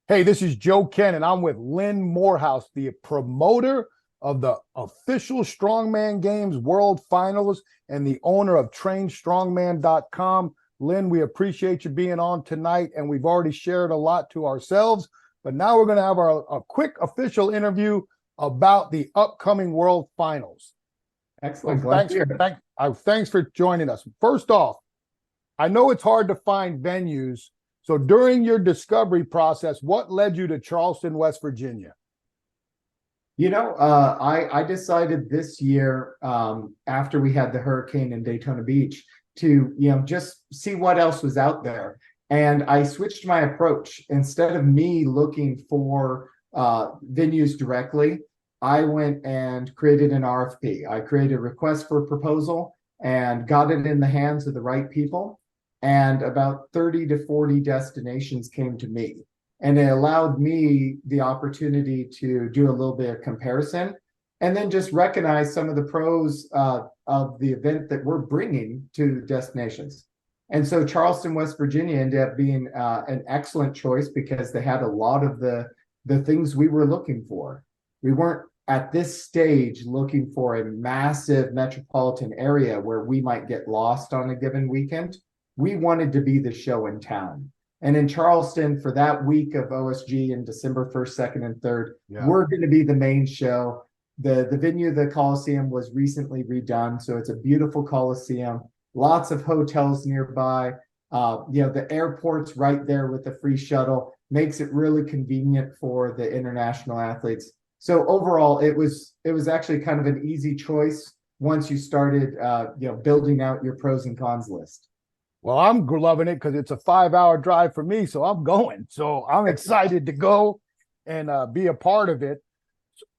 Hey, this is Joe Ken, and I'm with Lynn Morehouse, the promoter of the official Strongman Games World Finals and the owner of TrainStrongman.com. Lynn, we appreciate you being on tonight, and we've already shared a lot to ourselves, but now we're going to have a quick official interview about the upcoming World Finals. Excellent. Thanks for joining us. First off, I know it's hard to find venues. So during your discovery process, what led you to Charleston, West Virginia? I decided this year, after we had the hurricane in Daytona Beach, to, just see what else was out there. And I switched my approach. Instead of me looking for venues directly, I went and created an RFP. I created a request for proposal and got it in the hands of the right people. And about 30 to 40 destinations came to me. And it allowed me the opportunity to do a little bit of comparison and then just recognize some of the pros of the event that we're bringing to destinations. And so Charleston, West Virginia ended up being an excellent choice because they had a lot of the things we were looking for. We weren't at this stage looking for a massive metropolitan area where we might get lost on a given weekend. We wanted to be the show in town. And in Charleston, for that week of OSG in December 1st, 2nd, and 3rd, we're going to be the main show. The venue, the Coliseum, was recently redone. So it's a beautiful Coliseum, lots of hotels nearby. The airport's right there with the free shuttle, makes it really convenient for the international athletes. So overall, it was actually kind of an easy choice once you started building out your pros and cons list. Well, I'm loving it because it's a 5-hour drive for me, so I'm going. So I'm excited to go and be a part of it.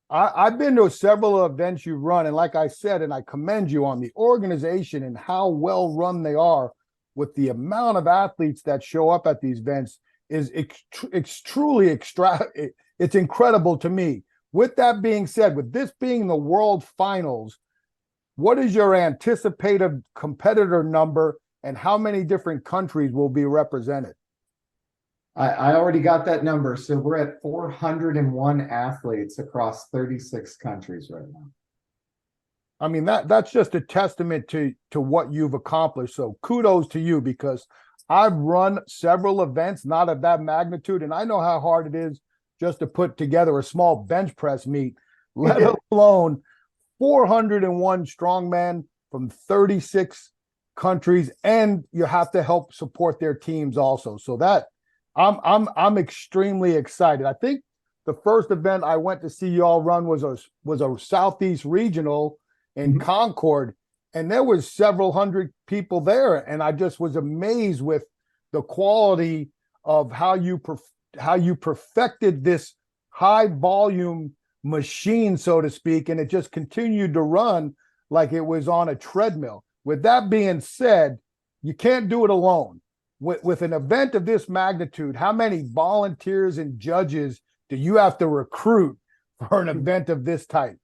I've been to several events you run, and like I said, and I commend you on the organization and how well run they are with the amount of athletes that show up at these events it's truly it's incredible to me. With that being said, with this being the World Finals, what is your anticipated competitor number? And how many different countries will be represented? I already got that number. So we're at 401 athletes across 36 countries right now. I mean, that's just a testament to what you've accomplished. So kudos to you, because I've run several events, not of that magnitude, and I know how hard it is just to put together a small bench press meet, let alone 401 strongmen from 36 countries, and you have to help support their teams also. So that I'm extremely excited. I think the first event I went to see y'all run was a Southeast Regional in Concord, and there was several hundred people there, and I just was amazed with the quality of how you perfected this high volume machine, so to speak, and it just continued to run like it was on a treadmill. With that being said, you can't do it alone. With an event of this magnitude, how many volunteers and judges do you have to recruit for an event of this type?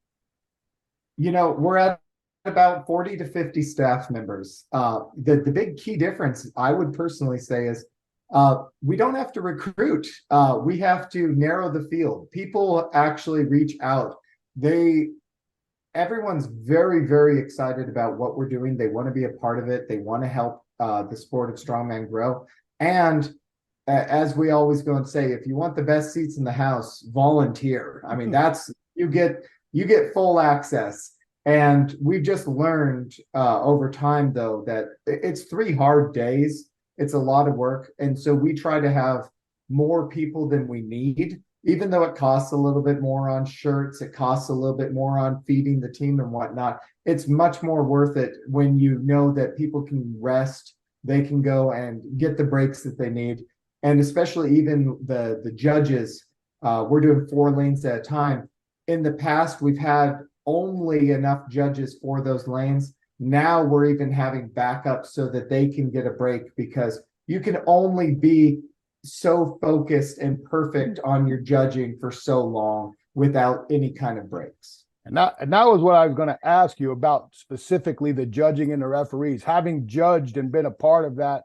We're at about 40 to 50 staff members. The big key difference, I would personally say, is we don't have to recruit. We have to narrow the field. People actually reach out. Everyone's very, very excited about what we're doing. They want to be a part of it. They want to help the sport of strongman grow. And as we always go and say, if you want the best seats in the house, volunteer. I mean, that's you get full access. And we've just learned over time, though, that it's 3 hard days. It's a lot of work. And so we try to have more people than we need. Even though it costs a little bit more on shirts, it costs a little bit more on feeding the team and whatnot, it's much more worth it when you know that people can rest, they can go and get the breaks that they need. And especially even the judges, we're doing 4 lanes at a time. In the past, we've had only enough judges for those lanes. Now we're even having backups so that they can get a break, because you can only be so focused and perfect on your judging for so long without any kind of breaks. And that was what I was going to ask you about, specifically the judging and the referees. Having judged and been a part of that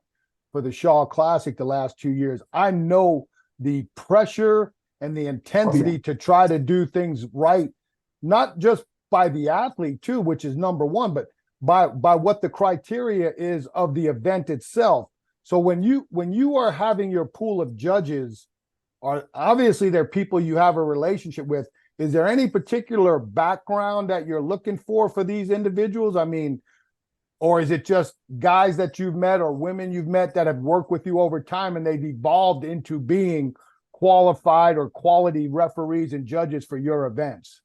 for the Shaw Classic the last 2 years, I know the pressure and the intensity to try to do things right, not just by the athlete too, which is number one, but by what the criteria is of the event itself. So when you are having your pool of judges, are obviously they're people you have a relationship with. Is there any particular background that you're looking for these individuals? I mean, or is it just guys that you've met or women you've met that have worked with you over time and they've evolved into being qualified or quality referees and judges for your events?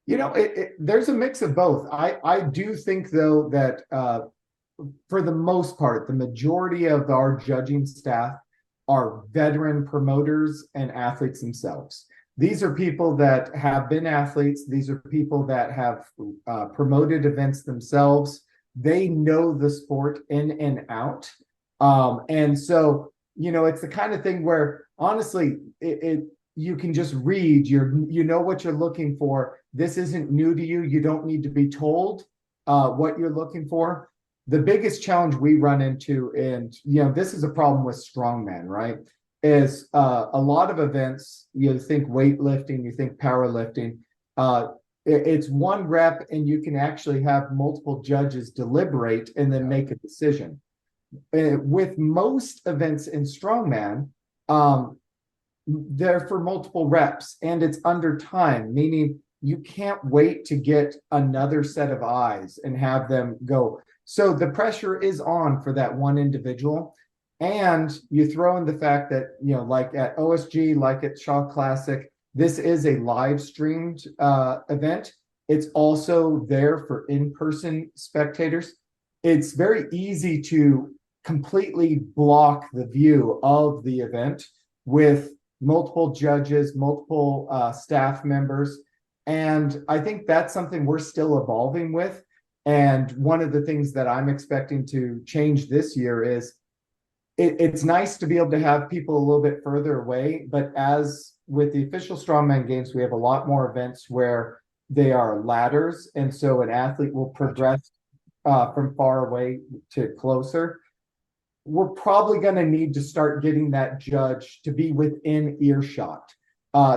There's a mix of both. I do think, though, that for the most part, the majority of our judging staff are veteran promoters and athletes themselves. These are people that have been athletes. These are people that have promoted events themselves. They know the sport in and out. And so, it's the kind of thing where, honestly, you can just read, you know what you're looking for. This isn't new to you. You don't need to be told what you're looking for. The biggest challenge we run into, and this is a problem with strongman, right? Is a lot of events, you think weightlifting, you think powerlifting, it's one rep and you can actually have multiple judges deliberate and then make a decision. With most events in strongman, they're for multiple reps and it's under time, meaning you can't wait to get another set of eyes and have them go. So the pressure is on for that one individual. And you throw in the fact that, like at OSG, like at Shaw Classic, this is a live streamed event. It's also there for in-person spectators. It's very easy to completely block the view of the event with multiple judges, multiple staff members. And I think that's something we're still evolving with. And one of the things that I'm expecting to change this year is it's nice to be able to have people a little bit further away, but as with the official Strongman Games, we have a lot more events where they are ladders, and so an athlete will progress from far away to closer. We're probably going to need to start getting that judge to be within earshot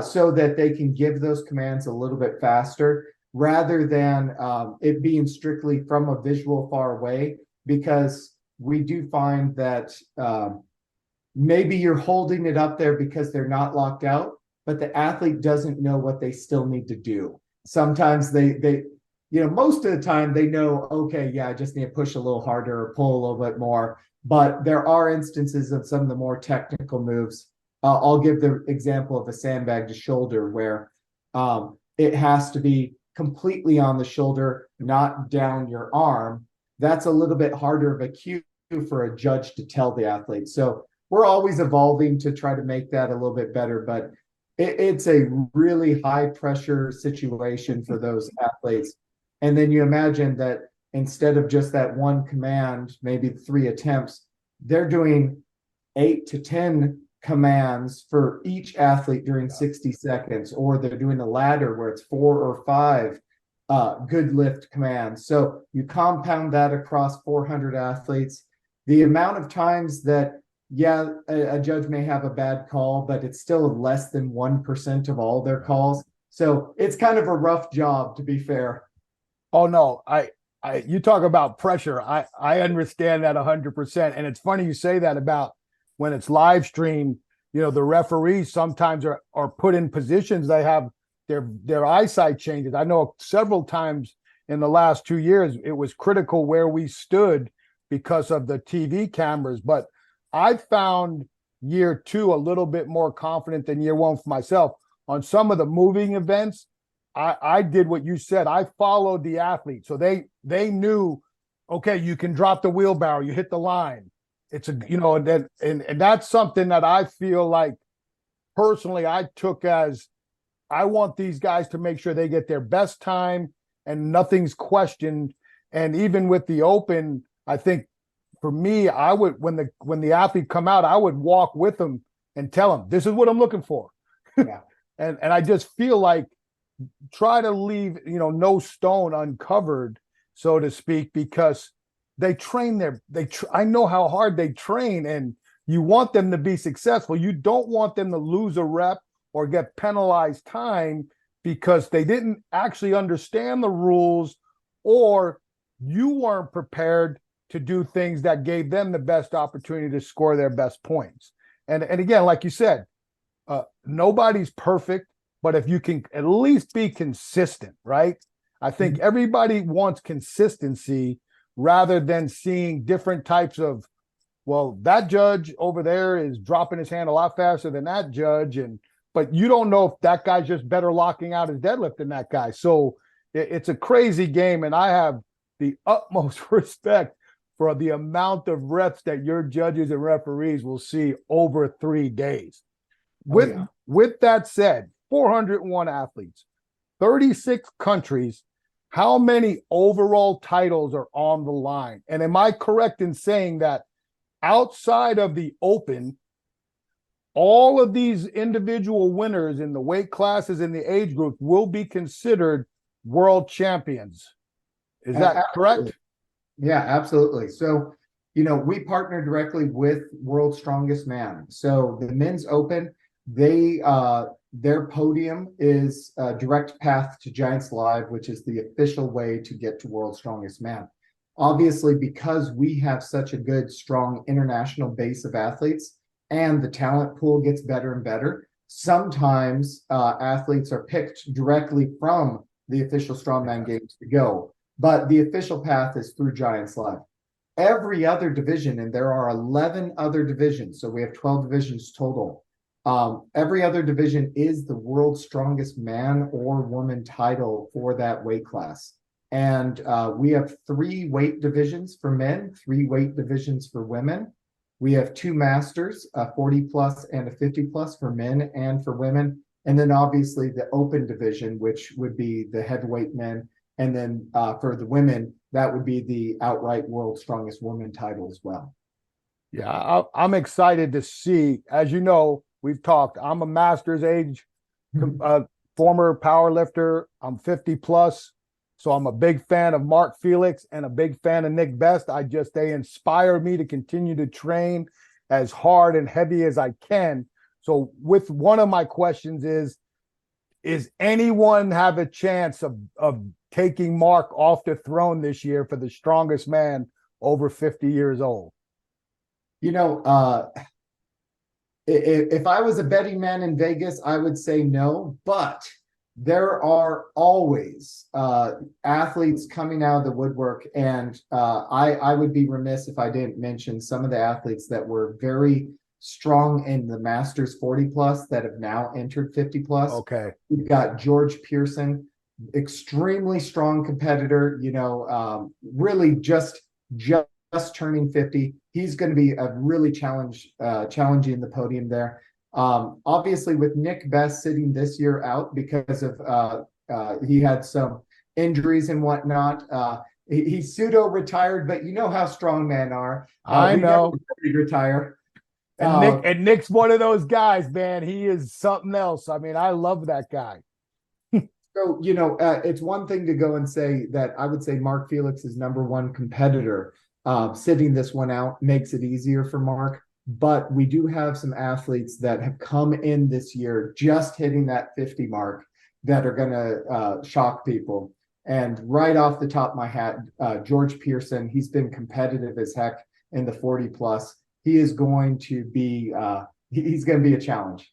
so that they can give those commands a little bit faster rather than it being strictly from a visual far away, because we do find that maybe you're holding it up there because they're not locked out, but the athlete doesn't know what they still need to do. Sometimes they most of the time they know, okay, yeah, I just need to push a little harder or pull a little bit more. But there are instances of some of the more technical moves. I'll give the example of a sandbag to shoulder where it has to be completely on the shoulder, not down your arm. That's a little bit harder of a cue for a judge to tell the athlete. So we're always evolving to try to make that a little bit better, but it's a really high pressure situation for those athletes. And then you imagine that instead of just that one command, maybe 3 attempts, they're doing 8 to 10 commands for each athlete during 60 seconds, or they're doing a ladder where it's 4 or 5 good lift commands. So you compound that across 400 athletes. The amount of times that, a judge may have a bad call, but it's still less than 1% of all their calls. So it's kind of a rough job, to be fair. Oh no, you talk about pressure. I understand that 100%. And it's funny you say that about when it's live streamed. The referees sometimes are put in positions they have their eyesight changes. I know several times in the last 2 years it was critical where we stood because of the TV cameras. But I found year 2 a little bit more confident than year 1 for myself. On some of the moving events, I did what you said. I followed the athlete. So they knew, okay, you can drop the wheelbarrow, you hit the line. It's and that's something that I feel like personally I took as, I want these guys to make sure they get their best time and nothing's questioned. And even with the open, I think for me, I would, when the athlete come out, I would walk with them and tell them, this is what I'm looking for. Yeah. and I just feel like try to leave, no stone uncovered, so to speak, because they train I know how hard they train, and You want them to be successful. You don't want them to lose a rep or get penalized time because they didn't actually understand the rules, or you weren't prepared to do things that gave them the best opportunity to score their best points. And again, like you said, nobody's perfect, but if you can at least be consistent, right? I think everybody wants consistency rather than seeing different types of, well, that judge over there is dropping his hand a lot faster than that judge. But you don't know if that guy's just better locking out his deadlift than that guy. So it's a crazy game. And I have the utmost respect for the amount of reps that your judges and referees will see over 3 days. With that said, 401 athletes, 36 countries. How many overall titles are on the line? And am I correct in saying that outside of the Open, all of these individual winners in the weight classes and the age group will be considered world champions? Is that correct? Yeah, absolutely. So, we partner directly with World's Strongest Man. So the Men's Open, their podium is a direct path to Giants Live, which is the official way to get to World's Strongest Man. Obviously, because we have such a good, strong international base of athletes and the talent pool gets better and better, sometimes athletes are picked directly from the official Strongman Games to go. But the official path is through Giants Live. Every other division, and there are 11 other divisions, so we have 12 divisions total. Every other division is the world's strongest man or woman title for that weight class. And we have 3 weight divisions for men, 3 weight divisions for women. We have 2 masters, a 40 plus and a 50 plus for men and for women. And then obviously the open division, which would be the heavyweight men. And then for the women, that would be the outright world's strongest woman title as well. Yeah, I'm excited to see. As you know, we've talked. I'm a master's age former power lifter. I'm 50 plus. So I'm a big fan of Mark Felix and a big fan of Nick Best. They inspire me to continue to train as hard and heavy as I can. So with one of my questions is anyone have a chance of taking Mark off the throne this year for the strongest man over 50 years old? If I was a betting man in Vegas, I would say no, but there are always athletes coming out of the woodwork. And I would be remiss if I didn't mention some of the athletes that were very strong in the Masters 40 plus that have now entered 50 plus. Okay. We've got George Pearson, extremely strong competitor, really just turning 50. He's going to be a really challenging the podium there. Obviously with Nick Best sitting this year out because of he had some injuries and whatnot. He's pseudo retired, but you know how strongmen are. I know. Retire. And Nick's one of those guys, man. He is something else. I mean, I love that guy. So, it's one thing to go and say that I would say Mark Felix is #1 competitor. Sitting this one out makes it easier for Mark. But we do have some athletes that have come in this year just hitting that 50 mark that are going to shock people. And right off the top of my hat, George Pearson, he's been competitive as heck in the 40 plus. He is going to be he's going to be a challenge.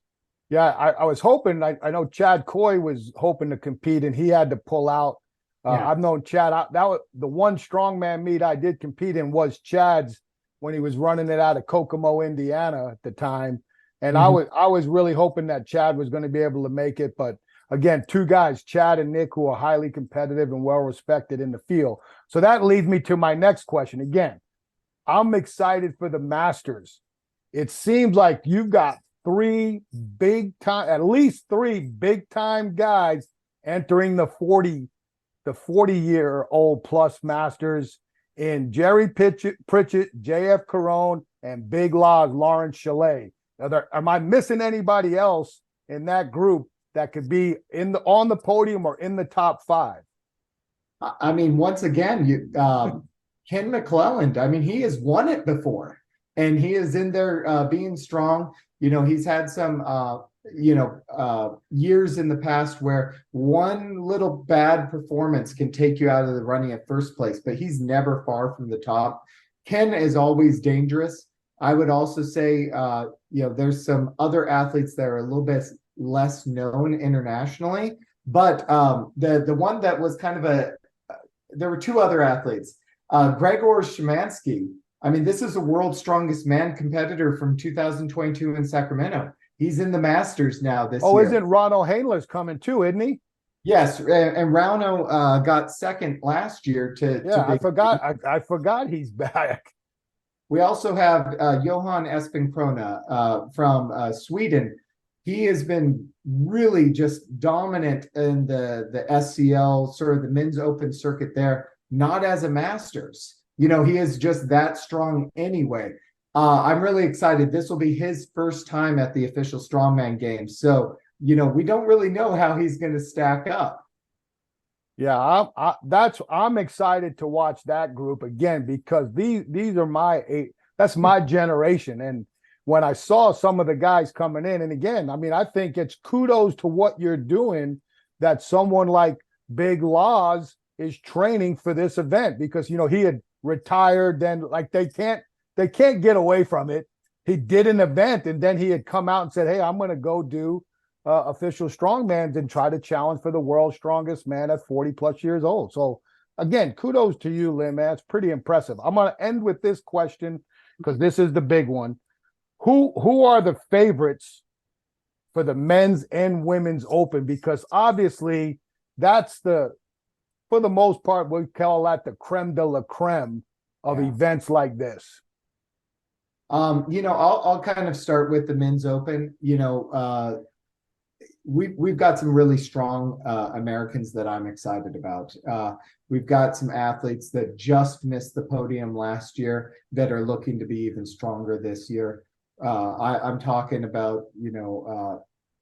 Yeah, I was hoping. I know Chad Coy was hoping to compete, and he had to pull out. I've known Chad. That was the one strongman meet I did compete in was Chad's when he was running it out of Kokomo, Indiana at the time. And I was really hoping that Chad was going to be able to make it. But again, 2 guys, Chad and Nick, who are highly competitive and well respected in the field. So that leads me to my next question. Again, I'm excited for the Masters. It seems like you've got at least three big time guys entering the 40-year-old plus Masters in Jerry Pritchett, JF Carone, and Big Laz, Lawrence Chalet. Am I missing anybody else in that group that could be on the podium or in the top 5? I mean, once again, Ken McClelland, I mean, he has won it before. and he is in there being strong. He's had some years in the past where one little bad performance can take you out of the running at first place, but he's never far from the top. Ken is always dangerous. I would also say, there's some other athletes that are a little bit less known internationally, but the one that was kind of there were two other athletes, Gregor Szymanski. I mean, this is a world's strongest man competitor from 2022 in Sacramento. He's in the Masters now this year. Oh, isn't Ronald Hainler's coming too, isn't he? Yes, and Rauno got second last year I forgot. I forgot he's back. We also have Johan Espenkrona from Sweden. He has been really just dominant in the SCL, sort of the men's open circuit there, not as a Masters. He is just that strong anyway. I'm really excited. This will be his first time at the official Strongman Games. So, we don't really know how he's going to stack up. Yeah, I'm excited to watch that group again, because these are that's my generation. And when I saw some of the guys coming in, and again, I mean, I think it's kudos to what you're doing that someone like Big Laws is training for this event, because he had retired, then like they can't get away from it. He did an event, and then he had come out and said, hey, I'm going to go do official strongmans and try to challenge for the world's strongest man at 40 plus years old. So again, kudos to you, Lynn, man. It's pretty impressive. I'm going to end with this question, because this is the big one. Who are the favorites for the men's and women's open? Because obviously that's for the most part, we call that the creme de la creme of events like this. I'll kind of start with the men's open. We've got some really strong Americans that I'm excited about. We've got some athletes that just missed the podium last year that are looking to be even stronger this year. I'm talking about,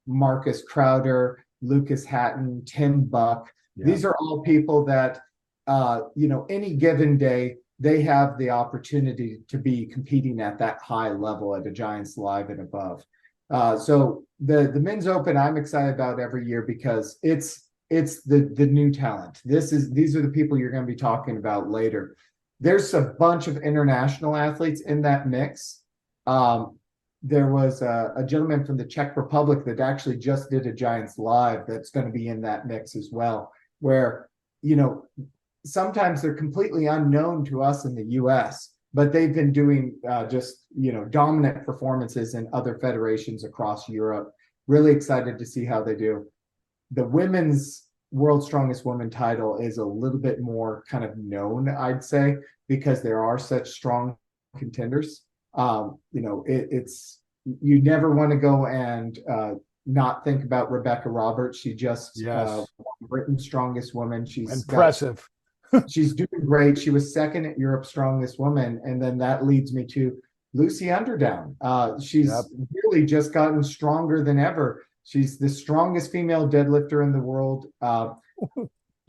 Marcus Crowder, Lucas Hatton, Tim Buck. Yeah. These are all people that, any given day, they have the opportunity to be competing at that high level at a Giants Live and above. So the men's open I'm excited about every year, because it's the new talent. These are the people you're going to be talking about later. There's a bunch of international athletes in that mix. There was a gentleman from the Czech Republic that actually just did a Giants Live that's going to be in that mix as well, where, sometimes they're completely unknown to us in the US, but they've been doing dominant performances in other federations across Europe. Really excited to see how they do. The women's World's Strongest Woman title is a little bit more kind of known, I'd say, because there are such strong contenders. It's you never want to go and not think about Rebecca Roberts. She just won Britain's Strongest Woman. She's impressive. She's doing great. She was second at Europe's Strongest Woman, and then that leads me to Lucy Underdown. She's really just gotten stronger than ever. She's the strongest female deadlifter in the world.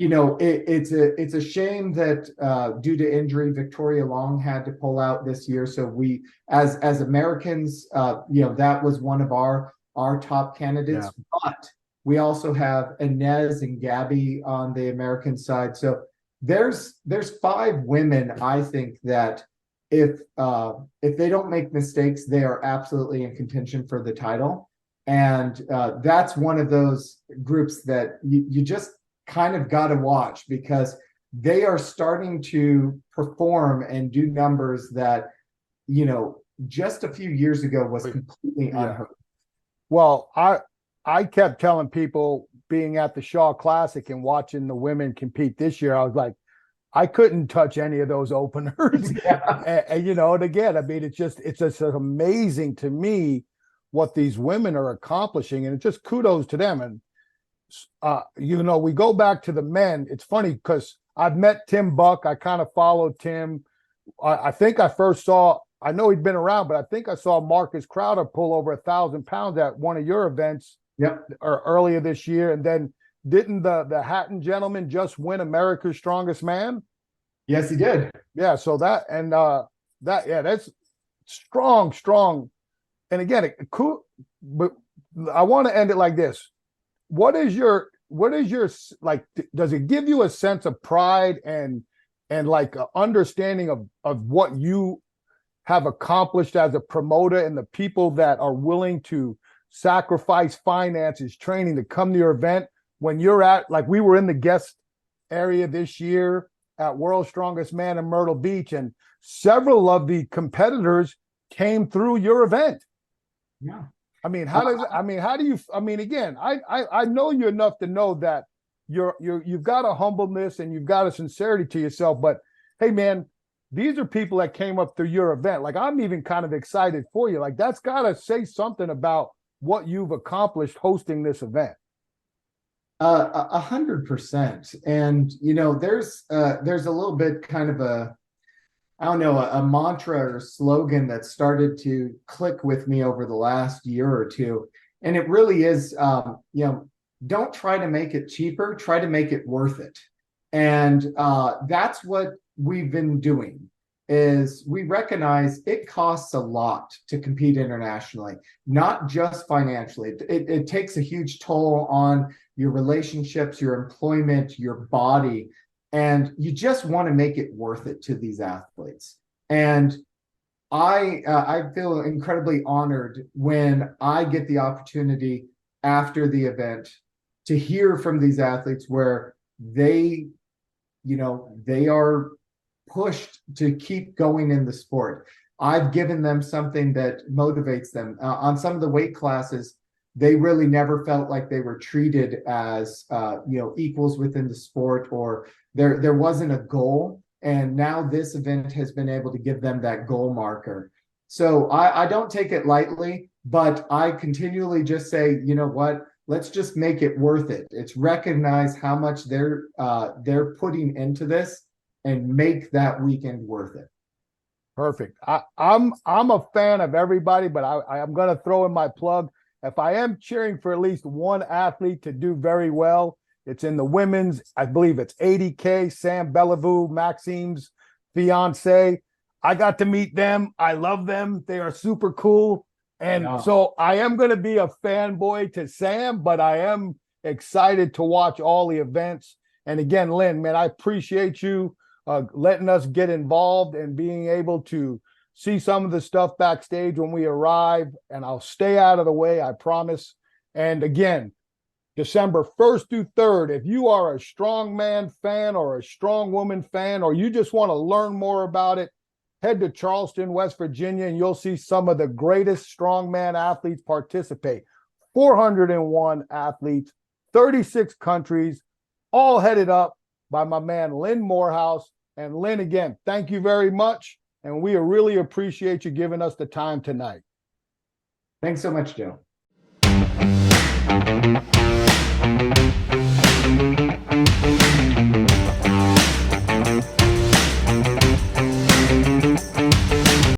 It's a shame that due to injury, Victoria Long had to pull out this year. So we, as Americans, that was one of our top candidates. Yeah. But we also have Inez and Gabby on the American side. So there's 5 women, I think, that if they don't make mistakes, they are absolutely in contention for the title. And that's one of those groups that you just kind of got to watch, because they are starting to perform and do numbers that, just a few years ago was completely unheard. Well, I kept telling people, being at the Shaw Classic and watching the women compete this year, I was like, I couldn't touch any of those openers. And again, I mean, it's just amazing to me what these women are accomplishing, and it's just kudos to them. And we go back to the men. It's funny because I've met Tim Buck. I kind of followed Tim. I think I first saw, I know he'd been around, but I think I saw Marcus Crowder pull over 1,000 pounds at one of your events or earlier this year. And then didn't the Hatton gentleman just win America's Strongest Man? Yes, he did. Yeah. So that's strong. And again, cool, but I want to end it like this. What is your like, does it give you a sense of pride and like a understanding of what you have accomplished as a promoter and the people that are willing to sacrifice finances, training to come to your event when you're at, like we were in the guest area this year at World's Strongest Man in Myrtle Beach, and several of the competitors came through your event. Yeah. I mean, how do you, I mean, again, I know you enough to know that you've got a humbleness and you've got a sincerity to yourself, but hey man, these are people that came up through your event. Like, I'm even kind of excited for you. Like, that's got to say something about what you've accomplished hosting this event. 100%. And, you know, there's a little bit kind of I don't know, a mantra or slogan that started to click with me over the last year or two. And it really is, you know, don't try to make it cheaper, try to make it worth it. And that's what we've been doing, is we recognize it costs a lot to compete internationally, not just financially. It takes a huge toll on your relationships, your employment, your body, and you just want to make it worth it to these athletes. And I feel incredibly honored when I get the opportunity after the event to hear from these athletes where they, you know, they are pushed to keep going in the sport. I've given them something that motivates them. On some of the weight classes, they really never felt like they were treated as you know, equals within the sport, or there wasn't a goal. And now this event has been able to give them that goal marker. So I don't take it lightly, but I continually just say, you know what, let's just make it worth it. It's recognize how much they're putting into this and make that weekend worth it. Perfect. I'm a fan of everybody, but I'm going to throw in my plug. If I am cheering for at least one athlete to do very well, it's in the women's. I believe it's 80K, Sam Bellevue, Maxime's fiance. I got to meet them. I love them. They are super cool. And so I am going to be a fanboy to Sam, but I am excited to watch all the events. And again, Lynn, man, I appreciate you letting us get involved and being able to see some of the stuff backstage when we arrive. And I'll stay out of the way, I promise. And again, December 1st through 3rd, if you are a strongman fan or a strong woman fan, or you just want to learn more about it, head to Charleston, West Virginia, and you'll see some of the greatest strongman athletes participate. 401 athletes, 36 countries, all headed up by my man, Lynn Morehouse. And Lynn, again, thank you very much. And we really appreciate you giving us the time tonight. Thanks so much, Joe.